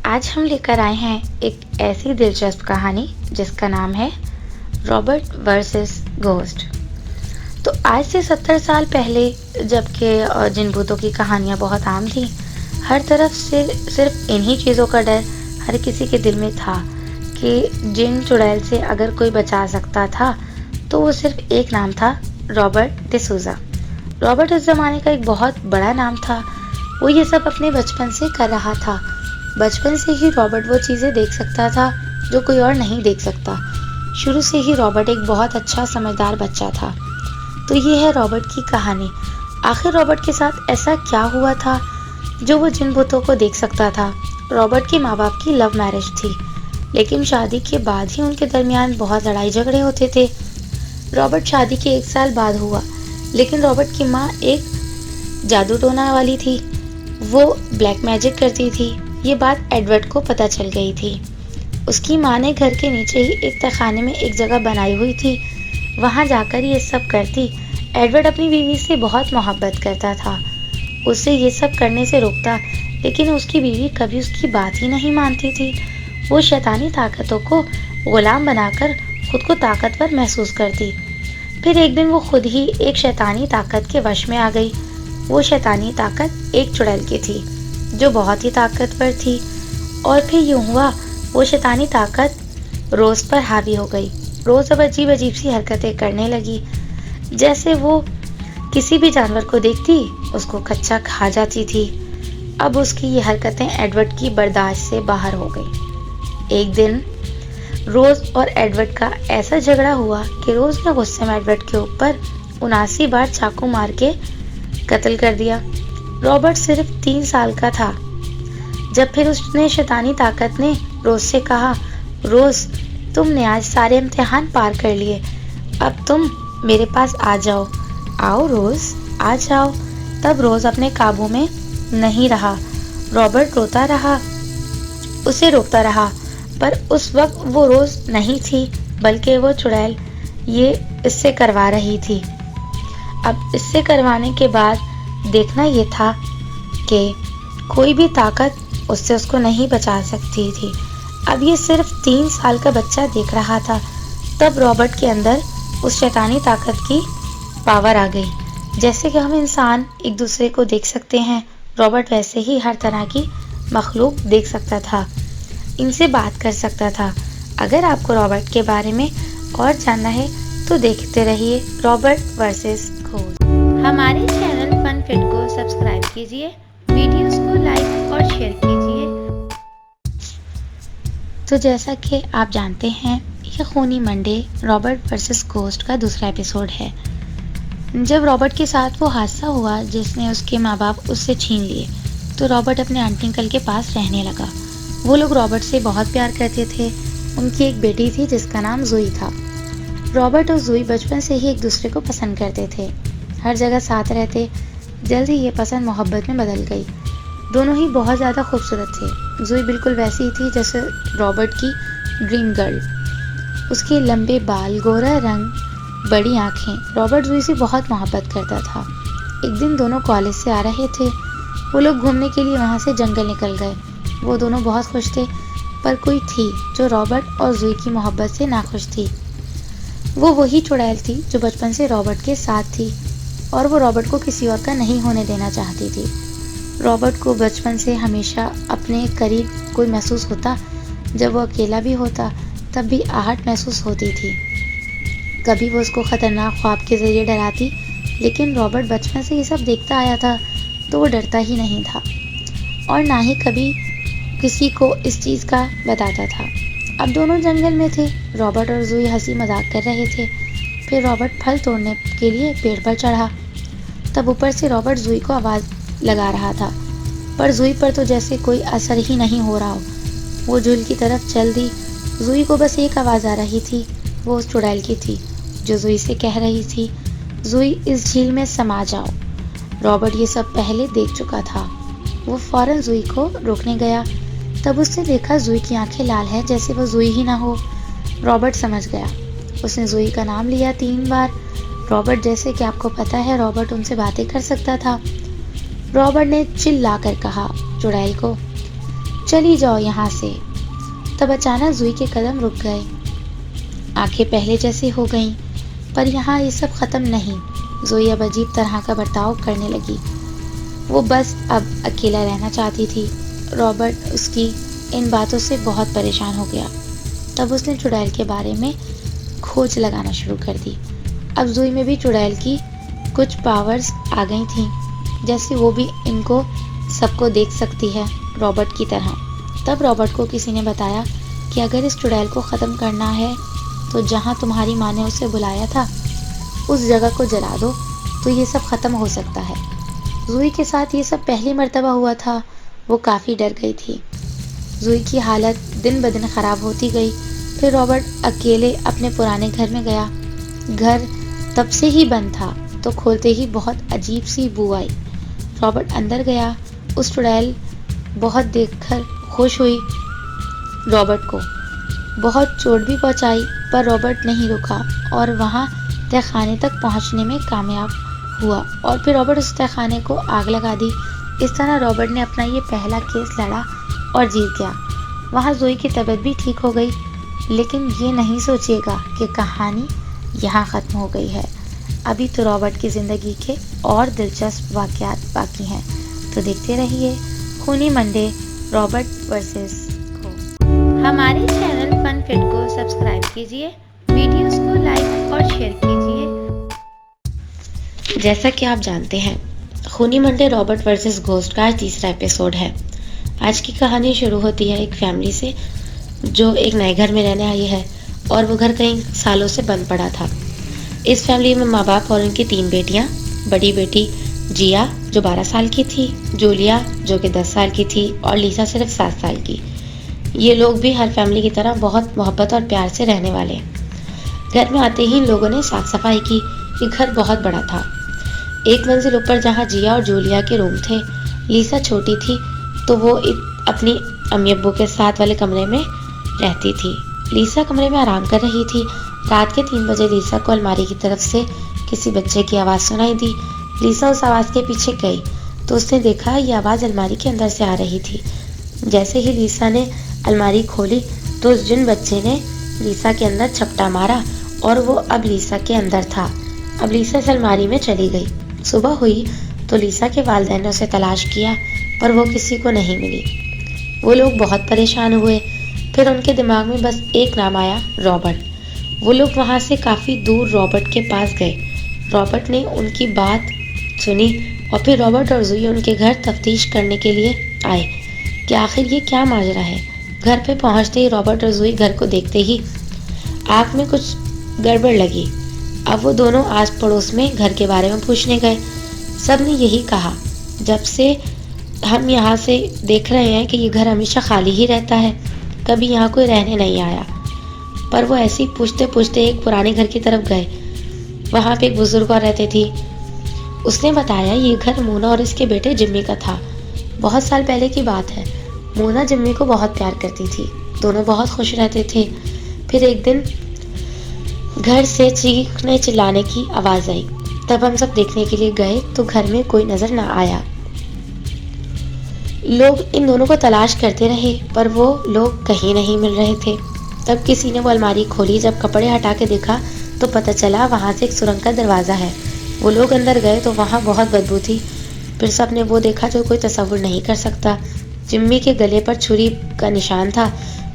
आज हम लेकर आए हैं एक ऐसी दिलचस्प कहानी जिसका नाम है रॉबर्ट वर्सेस घोस्ट। तो आज से 70 साल पहले, जबकि जिन भूतों की कहानियां बहुत आम थी, हर तरफ से सिर्फ इन्हीं चीज़ों का डर हर किसी के दिल में था कि जिन चुड़ैल से अगर कोई बचा सकता था तो वो सिर्फ एक नाम था, रॉबर्ट डिसूज़ा। रॉबर्ट उस ज़माने का एक बहुत बड़ा नाम था। वो ये सब अपने बचपन से कर रहा था। बचपन से ही रॉबर्ट वो चीज़ें देख सकता था जो कोई और नहीं देख सकता। शुरू से ही रॉबर्ट एक बहुत अच्छा समझदार बच्चा था। तो ये है रॉबर्ट की कहानी। आखिर रॉबर्ट के साथ ऐसा क्या हुआ था जो वो जिन भूतों को देख सकता था। रॉबर्ट के माँ बाप की लव मैरिज थी, लेकिन शादी के बाद ही उनके दरमियान बहुत लड़ाई झगड़े होते थे। रॉबर्ट शादी के 1 साल बाद हुआ, लेकिन रॉबर्ट की माँ एक जादू टोना वाली थी। वो ब्लैक मैजिक करती थी। ये बात एडवर्ड को पता चल गई थी। उसकी माँ ने घर के नीचे ही एक तहखाने में एक जगह बनाई हुई थी, वहां जाकर ये सब करती। एडवर्ड अपनी बीवी से बहुत मोहब्बत करता था, उसे ये सब करने से रोकता, लेकिन उसकी बीवी कभी उसकी बात ही नहीं मानती थी। वो शैतानी ताकतों को गुलाम बनाकर खुद को ताकतवर महसूस करती। फिर एक दिन वो खुद ही एक शैतानी ताकत के वश में आ गई। वो शैतानी ताकत एक चुड़ैल की थी जो बहुत ही ताकतवर थी। और फिर यूं हुआ, वो शैतानी ताकत रोज पर हावी हो गई। रोज अब अजीब अजीब सी हरकतें करने लगी। जैसे वो किसी भी जानवर को देखती उसको कच्चा खा जाती थी। अब उसकी ये हरकतें एडवर्ड की बर्दाश्त से बाहर हो गई। एक दिन रोज और एडवर्ड का ऐसा झगड़ा हुआ कि रोज ने गुस्से में एडवर्ड के ऊपर 79 बार चाकू मार के कत्ल कर दिया। रॉबर्ट सिर्फ 3 साल का था जब फिर उसने शैतानी ताकत ने रोज से कहा, रोज तुमने आज सारे इम्तिहान पार कर लिए, अब तुम मेरे पास आ जाओ। आओ रोज, आ जाओ। तब रोज अपने काबू में नहीं रहा। रॉबर्ट रोता रहा, उसे रोकता रहा, पर उस वक्त वो रोज नहीं थी, बल्कि वो चुड़ैल ये इससे करवा रही थी। अब इससे करवाने के बाद देखना ये था कि कोई भी ताकत उससे उसको नहीं बचा सकती थी। अब ये सिर्फ 3 साल का बच्चा देख रहा था। तब रॉबर्ट के अंदर उस शैतानी ताकत की पावर आ गई। जैसे कि हम इंसान एक दूसरे को देख सकते हैं, रॉबर्ट वैसे ही हर तरह की मखलूक देख सकता था, इनसे बात कर सकता था। अगर आपको रॉबर्ट के बारे में और जानना है तो देखते रहिए रॉबर्ट वर्सेस घोस्ट। हमारे चैनल फन फिट को सब्सक्राइब कीजिए, वीडियोस को लाइक और शेयर कीजिए। तो जैसा कि आप जानते हैं, यह खूनी मंडे रॉबर्ट वर्सेस घोस्ट का दूसरा एपिसोड है। जब रॉबर्ट के साथ वो हादसा हुआ जिसने उसके माँ बाप उससे छीन लिए, तो रॉबर्ट अपने आंटी अंकल के पास रहने लगा। वो लोग रॉबर्ट से बहुत प्यार करते थे। उनकी एक बेटी थी जिसका नाम ज़ोई था। रॉबर्ट और ज़ोई बचपन से ही एक दूसरे को पसंद करते थे, हर जगह साथ रहते। जल्द ही ये पसंद मोहब्बत में बदल गई। दोनों ही बहुत ज़्यादा खूबसूरत थे। ज़ोई बिल्कुल वैसी ही थी जैसे रॉबर्ट की ड्रीम गर्ल। उसके लंबे बाल, गोरा रंग, बड़ी आँखें। रॉबर्ट ज़ोई से बहुत मोहब्बत करता था। एक दिन दोनों कॉलेज से आ रहे थे। वो लोग घूमने के लिए वहाँ से जंगल निकल गए। वो दोनों बहुत खुश थे, पर कोई थी जो रॉबर्ट और ज़ोई की मोहब्बत से नाखुश थी। वो वही चुड़ैल थी जो बचपन से रॉबर्ट के साथ थी, और वो रॉबर्ट को किसी और का नहीं होने देना चाहती थी। रॉबर्ट को बचपन से हमेशा अपने करीब कोई महसूस होता। जब वो अकेला भी होता तब भी आहट महसूस होती थी। कभी वो उसको खतरनाक ख्वाब के जरिए डराती, लेकिन रॉबर्ट बचपन से ये सब देखता आया था तो वो डरता ही नहीं था, और ना ही कभी किसी को इस चीज़ का बताता था। अब दोनों जंगल में थे। रॉबर्ट और ज़ोई हंसी मजाक कर रहे थे। फिर रॉबर्ट फल तोड़ने के लिए पेड़ पर चढ़ा। तब ऊपर से रॉबर्ट ज़ोई को आवाज़ लगा रहा था, पर ज़ोई पर तो जैसे कोई असर ही नहीं हो रहा हो। वो झील की तरफ चल दी। ज़ोई को बस एक आवाज़ आ रही थी, वो उस चुड़ैल की थी जो ज़ोई से कह रही थी, ज़ोई इस झील में समा जाओ। रॉबर्ट ये सब पहले देख चुका था। वो फौरन ज़ोई को रोकने गया। तब उसने देखा ज़ोई की आंखें लाल हैं, जैसे वो ज़ोई ही ना हो। रॉबर्ट समझ गया। उसने ज़ोई का नाम लिया 3 बार। रॉबर्ट, जैसे कि आपको पता है, रॉबर्ट उनसे बातें कर सकता था। रॉबर्ट ने चिल्ला कर कहा चुड़ैल को, चली जाओ यहाँ से। तब अचानक ज़ुई के कदम रुक गए। आंखें पहले जैसी हो गईं, पर यहाँ ये सब खत्म नहीं। ज़ुई अब अजीब तरह का बर्ताव करने लगी। वो बस अब अकेला रहना चाहती थी। रॉबर्ट उसकी इन बातों से बहुत परेशान हो गया। तब उसने चुड़ैल के बारे में खोज लगाना शुरू कर दी। अब ज़ुई में भी चुड़ैल की कुछ पावर्स आ गई थीं, जैसे वो भी इनको सबको देख सकती है, रॉबर्ट की तरह। तब रॉबर्ट को किसी ने बताया कि अगर इस चुड़ैल को ख़त्म करना है तो जहाँ तुम्हारी माँ ने उसे बुलाया था उस जगह को जला दो, तो ये सब ख़त्म हो सकता है। ज़ुई के साथ ये सब पहली मर्तबा हुआ था। वो काफ़ी डर गई थी। ज़ुई की हालत दिन ब दिन ख़राब होती गई। फिर रॉबर्ट अकेले अपने पुराने घर में गया। घर तब से ही बंद था, तो खोलते ही बहुत अजीब सी बू आई। रॉबर्ट अंदर गया। उस चुड़ैल बहुत देखकर खुश हुई। रॉबर्ट को बहुत चोट भी पहुंचाई, पर रॉबर्ट नहीं रुका और वहां तहखाने तक पहुंचने में कामयाब हुआ। और फिर रॉबर्ट उस तहखाने को आग लगा दी। इस तरह रॉबर्ट ने अपना ये पहला केस लड़ा और जीत गया। वहाँ ज़ोई की तबीयत भी ठीक हो गई। लेकिन ये नहीं सोचिएगा कि कहानी यहाँ ख़त्म हो गई है। अभी तो रॉबर्ट की ज़िंदगी के और दिलचस्प वाक़यात बाकी हैं। तो देखते रहिए खूनी मंडे रॉबर्ट वर्सेस घोस्ट। हमारे चैनल फन फिट को सब्सक्राइब कीजिए, वीडियोस को लाइक और शेयर कीजिए। जैसा कि आप जानते हैं, खूनी मंडे रॉबर्ट वर्सेस घोस्ट का आज तीसरा एपिसोड है। आज की कहानी शुरू होती है एक फैमिली से जो एक नए घर में रहने आई है और वो घर कई सालों से बंद पड़ा था। इस फैमिली में माँ बाप और उनकी 3 बेटियाँ। बड़ी बेटी जिया जो 12 साल की थी, जूलिया जो कि 10 साल की थी और लीसा सिर्फ 7 साल की। ये लोग भी हर फैमिली की तरह बहुत मोहब्बत और प्यार से रहने वाले हैं। घर में आते ही इन लोगों ने साफ सफाई की। ये घर बहुत बड़ा था। एक मंजिल ऊपर जहाँ जिया और जूलिया के रूम थे, लीसा छोटी थी तो वो अपनी अम्मी अब्बू के साथ वाले कमरे में रहती थी। लीसा कमरे में आराम कर रही थी। रात के 3 बजे लीसा को अलमारी की तरफ से किसी बच्चे की आवाज़ सुनाई दी। लीसा उस आवाज़ के पीछे गई तो उसने देखा ये आवाज़ अलमारी के अंदर से आ रही थी। जैसे ही लीसा ने अलमारी खोली तो उस जिन बच्चे ने लीसा के अंदर झपटा मारा और वो अब लीसा के अंदर था। अब लीसा इस अलमारी में चली गई। सुबह हुई तो लीसा के वालिदैन ने उसे तलाश किया पर वो किसी को नहीं मिली। वो लोग बहुत परेशान हुए। फिर उनके दिमाग में बस एक नाम आया, रॉबर्ट। वो लोग वहाँ से काफ़ी दूर रॉबर्ट के पास गए। रॉबर्ट ने उनकी बात सुनी और फिर रॉबर्ट और ज़ुई उनके घर तफ्तीश करने के लिए आए कि आखिर ये क्या माजरा है। घर पे पहुँचते ही रॉबर्ट और ज़ुई घर को देखते ही आँख में कुछ गड़बड़ लगी। अब वो दोनों आस पड़ोस में घर के बारे में पूछने गए। सब ने यही कहा, जब से हम यहाँ से देख रहे हैं कि ये घर हमेशा खाली ही रहता है, कभी यहाँ कोई रहने नहीं आया। पर वो ऐसे ही पूछते पूछते एक पुराने घर की तरफ गए। वहाँ पे एक बुजुर्ग और रहते थी। उसने बताया ये घर मोना और इसके बेटे जिम्मी का था। बहुत साल पहले की बात है। मोना जिम्मी को बहुत प्यार करती थी। दोनों बहुत खुश रहते थे। फिर एक दिन घर से चीखने चिल्लाने की आवाज़ आई। तब हम सब देखने के लिए गए तो घर में कोई नजर ना आया। लोग इन दोनों को तलाश करते रहे पर वो लोग कहीं नहीं मिल रहे थे। तब किसी ने वो अलमारी खोली। जब कपड़े हटा के देखा तो पता चला वहाँ से एक सुरंग का दरवाज़ा है। वो लोग अंदर गए तो वहाँ बहुत बदबू थी। फिर सबने वो देखा जो कोई तसव्वुर नहीं कर सकता। जिम्मी के गले पर छुरी का निशान था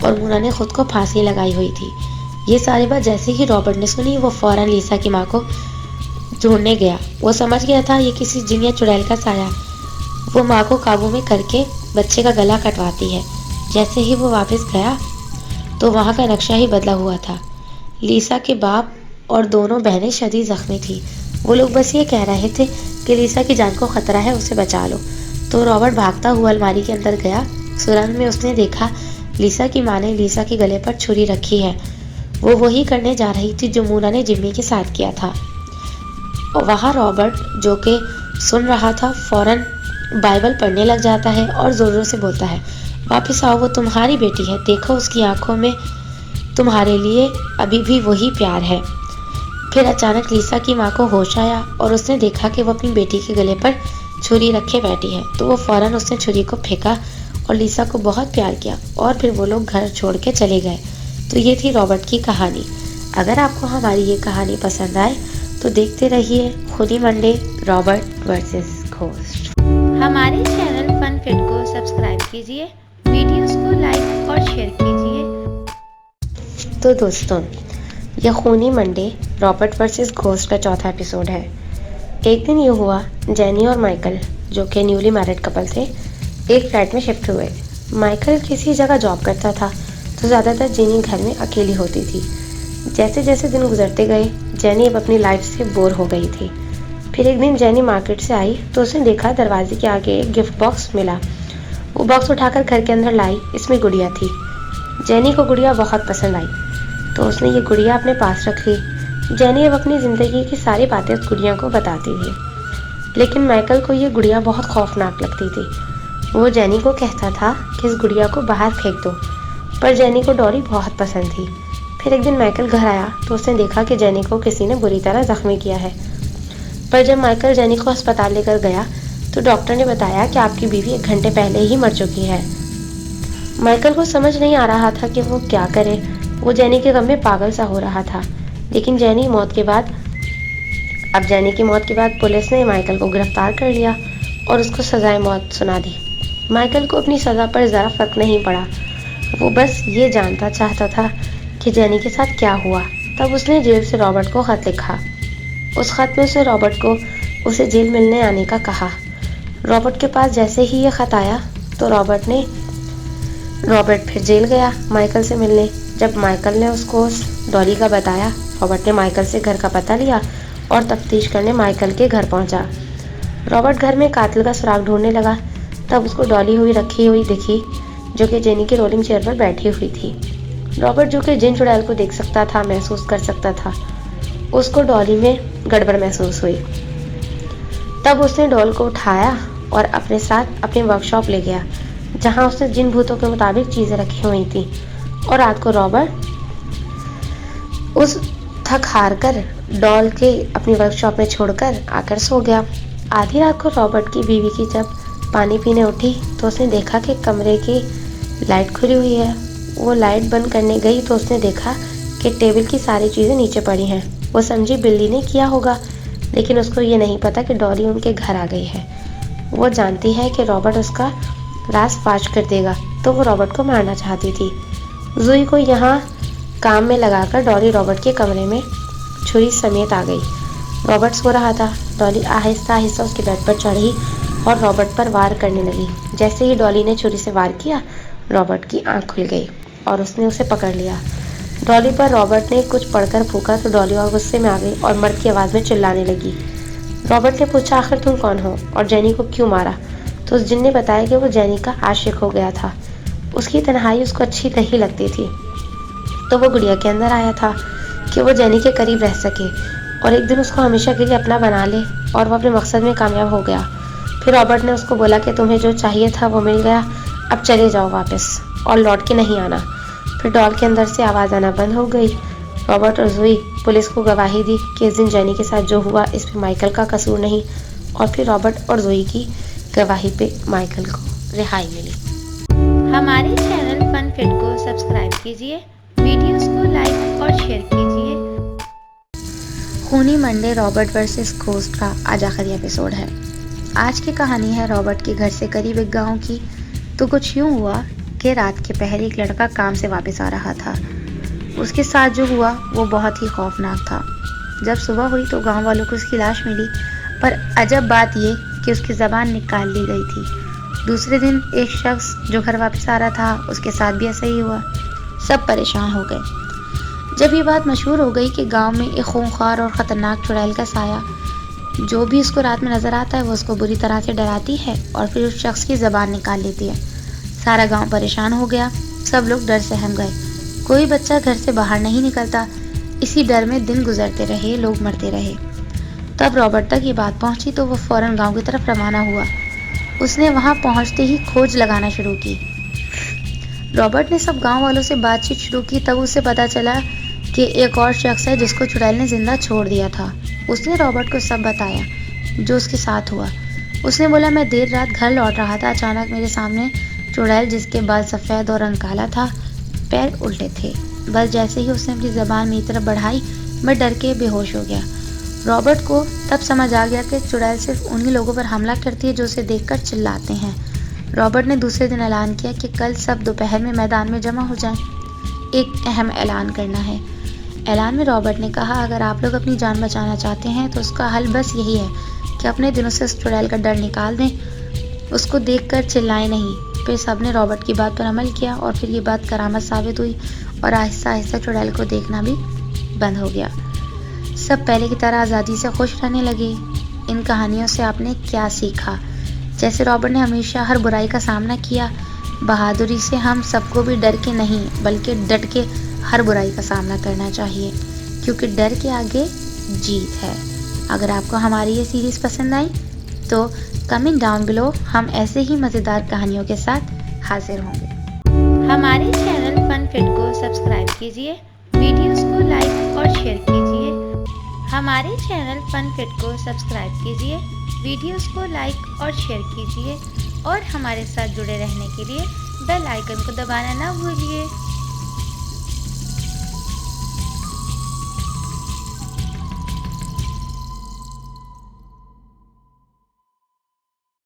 और मोना ने खुद को फांसी लगाई हुई थी। ये सारी बात जैसे ही रॉबर्ट ने सुनी वो फौरन लीसा की माँ को ढूंढने गया। वो समझ गया था ये किसी जिन या चुड़ैल का साया। वो माँ को काबू में करके बच्चे का गला कटवाती है। जैसे ही वो वापस गया तो वहाँ का नक्शा ही बदला हुआ था। लीसा के बाप और दोनों बहनें शदीद जख्मी थी। वो लोग बस ये कह रहे थे कि लीसा की जान को खतरा है, उसे बचा लो। तो रॉबर्ट भागता हुआ अलमारी के अंदर गया। सुरंग में उसने देखा लीसा की माँ ने लीसा के गले पर छुरी रखी है। वो वही करने जा रही थी जो मोना ने जिम्मी के साथ किया था। और वहाँ रॉबर्ट जो कि सुन रहा था फौरन बाइबल पढ़ने लग जाता है और जोर जोर से बोलता है, वापस आओ, वो तुम्हारी बेटी है, देखो उसकी आंखों में तुम्हारे लिए अभी भी वही प्यार है। फिर अचानक लीसा की माँ को होश आया और उसने देखा कि वो अपनी बेटी के गले पर छुरी रखे बैठी है। तो वो फौरन उसने छुरी को फेंका और और लिसा को बहुत प्यार किया और फिर वो लोग घर छोड़ के चले गए। तो ये थी रॉबर्ट की कहानी। अगर आपको हमारी ये कहानी पसंद आए तो देखते रहिए खूनी मंडे रॉबर्ट वर्सेस घोस्ट। हमारे चैनल फन फिट को सब्सक्राइब कीजिए, वीडियोस को लाइक और शेयर कीजिए। तो दोस्तों, यह खूनी मंडे रॉबर्ट वर्सेस घोस्ट का चौथा एपिसोड है। एक दिन ये हुआ, जेनी और माइकल जो कि न्यूली मैरिड कपल थे, एक फ्लैट में शिफ्ट हुए। माइकल किसी जगह जॉब करता था तो ज़्यादातर जेनी घर में अकेली होती थी। जैसे जैसे दिन गुजरते गए, जेनी अब अपनी लाइफ से बोर हो गई थी। फिर एक दिन जेनी मार्केट से आई तो उसने देखा दरवाजे के आगे एक गिफ्ट बॉक्स मिला। वो बॉक्स उठाकर घर के अंदर लाई। इसमें गुड़िया थी। जेनी को गुड़िया बहुत पसंद आई तो उसने ये गुड़िया अपने पास रख ली। जेनी अब अपनी ज़िंदगी की सारी बातें उस गुड़िया को बताती थी, लेकिन माइकल को ये गुड़िया बहुत खौफनाक लगती थी। वो जेनी को कहता था कि इस गुड़िया को बाहर फेंक दो, पर जेनी को डॉली बहुत पसंद थी। फिर एक दिन माइकल घर आया तो उसने देखा कि जेनी को किसी ने बुरी तरह जख्मी किया है। पर जब माइकल जेनी को अस्पताल लेकर गया तो डॉक्टर ने बताया कि आपकी बीवी 1 घंटे पहले ही मर चुकी है। माइकल को समझ नहीं आ रहा था कि वो क्या करे। वो जेनी के गम में पागल सा हो रहा था। लेकिन जेनी की मौत के बाद पुलिस ने माइकल को गिरफ्तार कर लिया और उसको सजाए मौत सुना दी। माइकल को अपनी सज़ा पर ज़रा फर्क नहीं पड़ा। वो बस ये जानता चाहता था कि जेनी के साथ क्या हुआ। तब उसने जेल से रॉबर्ट को खत लिखा। उस खत में उसने रॉबर्ट को उसे जेल मिलने आने का कहा। रॉबर्ट के पास जैसे ही ये खत आया तो रॉबर्ट फिर जेल गया माइकल से मिलने। जब माइकल ने उसको डॉली का बताया, रॉबर्ट ने माइकल से घर का पता लिया और तफ्तीश करने माइकल के घर पहुंचा। रॉबर्ट घर में कातिल का सुराग ढूंढने लगा। तब उसको डॉली रखी हुई दिखी, जो कि जेनी के रोलिंग चेयर पर बैठी हुई थी। रॉबर्ट, जो कि जिन चुड़ैल को देख सकता था, महसूस कर सकता था, उसको डॉली में गड़बड़ महसूस हुई। तब उसने डॉल को उठाया और अपने साथ अपने वर्कशॉप ले गया, जहां उसने जिन भूतों के मुताबिक चीज़ें रखी हुई थी। और रात को रॉबर्ट उस थक हार कर डॉल के अपनी वर्कशॉप में छोड़कर आकर सो गया। आधी रात को रॉबर्ट की बीवी की जब पानी पीने उठी तो उसने देखा कि कमरे की लाइट खुली हुई है। वो लाइट बंद करने गई तो उसने देखा कि टेबल की सारी चीज़ें नीचे पड़ी हैं। वो समझी बिल्ली ने किया होगा, लेकिन उसको ये नहीं पता कि डॉली उनके घर आ गई है। वो जानती है कि रॉबर्ट उसका राज फाश कर देगा, तो वो रॉबर्ट को मारना चाहती थी। जूही को यहाँ काम में लगाकर डॉली रॉबर्ट के कमरे में छुरी समेत आ गई। रॉबर्ट सो रहा था। डॉली आहिस्ता आहिस्ता उसके बेड पर चढ़ी और रॉबर्ट पर वार करने लगी। जैसे ही डॉली ने छुरी से वार किया, रॉबर्ट की आंख खुल गई और उसने उसे पकड़ लिया। डॉली पर रॉबर्ट ने कुछ पढ़कर फूका तो डॉली और गुस्से में आ गई और मर्द की आवाज़ में चिल्लाने लगी। रॉबर्ट ने पूछा, आखिर तुम कौन हो और जेनी को क्यों मारा? तो उस जिन ने बताया कि वो जेनी का आशिक हो गया था। उसकी तन्हाई उसको अच्छी नहीं लगती थी, तो वो गुड़िया के अंदर आया था कि वो जेनी के करीब रह सके और एक दिन उसको हमेशा के लिए अपना बना ले, और वो अपने मकसद में कामयाब हो गया। फिर रॉबर्ट ने उसको बोला कि तुम्हें जो चाहिए था वो मिल गया, अब चले जाओ वापस और लौट के नहीं आना। फिर डॉल के अंदर से आवाज़ आना बंद हो गई। रॉबर्ट और जूही पुलिस को गवाही दी कि इस दिन जेनी के साथ जो हुआ इसमें माइकल का कसूर नहीं, और फिर रॉबर्ट और जूही की गवाही पे माइकल को रिहाई मिली। हमारे चैनल फन फिट को सब्सक्राइब कीजिए, वीडियोस को लाइक और शेयर कीजिए। खूनी मंडे रॉबर्ट वर्सेस घोस्ट का आज आखिरी एपिसोड है। आज की कहानी है रॉबर्ट के घर से करीब एक गांव की। तो कुछ यूँ हुआ कि रात के पहर एक लड़का काम से वापस आ रहा था। उसके साथ जो हुआ वो बहुत ही खौफनाक था। जब सुबह हुई तो गांव वालों को उसकी लाश मिली, पर अजब बात ये कि उसकी ज़बान निकाल ली गई थी। दूसरे दिन एक शख्स जो घर वापस आ रहा था, उसके साथ भी ऐसा ही हुआ। सब परेशान हो गए। जब ये बात मशहूर हो गई कि गांव में एक खूंखार और ख़तरनाक चुड़ैल का साया जो भी उसको रात में नज़र आता है वो उसको बुरी तरह से डराती है और फिर उस शख्स की ज़बान निकाल लेती है। सारा गांव परेशान हो गया। सब लोग डर से सहम गए। कोई बच्चा घर से बाहर नहीं निकलता। इसी डर में दिन गुजरते रहे, लोग मरते रहे। तब रॉबर्ट तक ये बात पहुंची तो वो फ़ौरन गांव की तरफ रवाना हुआ। उसने वहां पहुंचते ही खोज लगाना शुरू की। रॉबर्ट ने सब गांव वालों से बातचीत शुरू की। तब उसे पता चला कि एक और शख्स है जिसको चुड़ैल ने जिंदा छोड़ दिया था। उसने रॉबर्ट को सब बताया जो उसके साथ हुआ। उसने बोला, मैं देर रात घर लौट रहा था, अचानक मेरे सामने चुड़ैल, जिसके बाल सफ़ेद और रंग काला था, पैर उल्टे थे। बस जैसे ही उसने अपनी ज़बान मेरी तरफ बढ़ाई, मैं डर के बेहोश हो गया। रॉबर्ट को तब समझ आ गया कि चुड़ैल सिर्फ उन्हीं लोगों पर हमला करती है जो उसे देखकर चिल्लाते हैं। रॉबर्ट ने दूसरे दिन ऐलान किया कि कल सब दोपहर में मैदान में जमा हो जाएं। एक अहम ऐलान करना है। ऐलान में रॉबर्ट ने कहा, अगर आप लोग अपनी जान बचाना चाहते हैं तो उसका हल बस यही है कि अपने दिलों से उस चुड़ैल का डर निकाल दें, उसको देखकर चिल्लाएं नहीं। फिर सबने रॉबर्ट की बात पर अमल किया और फिर ये बात करामत साबित हुई और आहिस्ता आहिस्ता चुड़ैल को देखना भी बंद हो गया। सब पहले की तरह आज़ादी से खुश रहने लगे। इन कहानियों से आपने क्या सीखा? जैसे रॉबर्ट ने हमेशा हर बुराई का सामना किया, बहादुरी से हम सबको भी डर के नहीं बल्कि डट के हर बुराई का सामना करना चाहिए, क्योंकि डर के आगे जीत है। अगर आपको हमारी ये सीरीज़ पसंद आई तो कमेंट डाउन बिलो, हम ऐसे ही मज़ेदार कहानियों के साथ हाजिर होंगे। हमारे चैनल फन फिट को सब्सक्राइब कीजिए, वीडियोस को लाइक और शेयर कीजिए। हमारे चैनल फन फिट को सब्सक्राइब कीजिए, वीडियोस को लाइक और शेयर कीजिए और हमारे साथ जुड़े रहने के लिए बेल आइकन को दबाना ना भूलिए।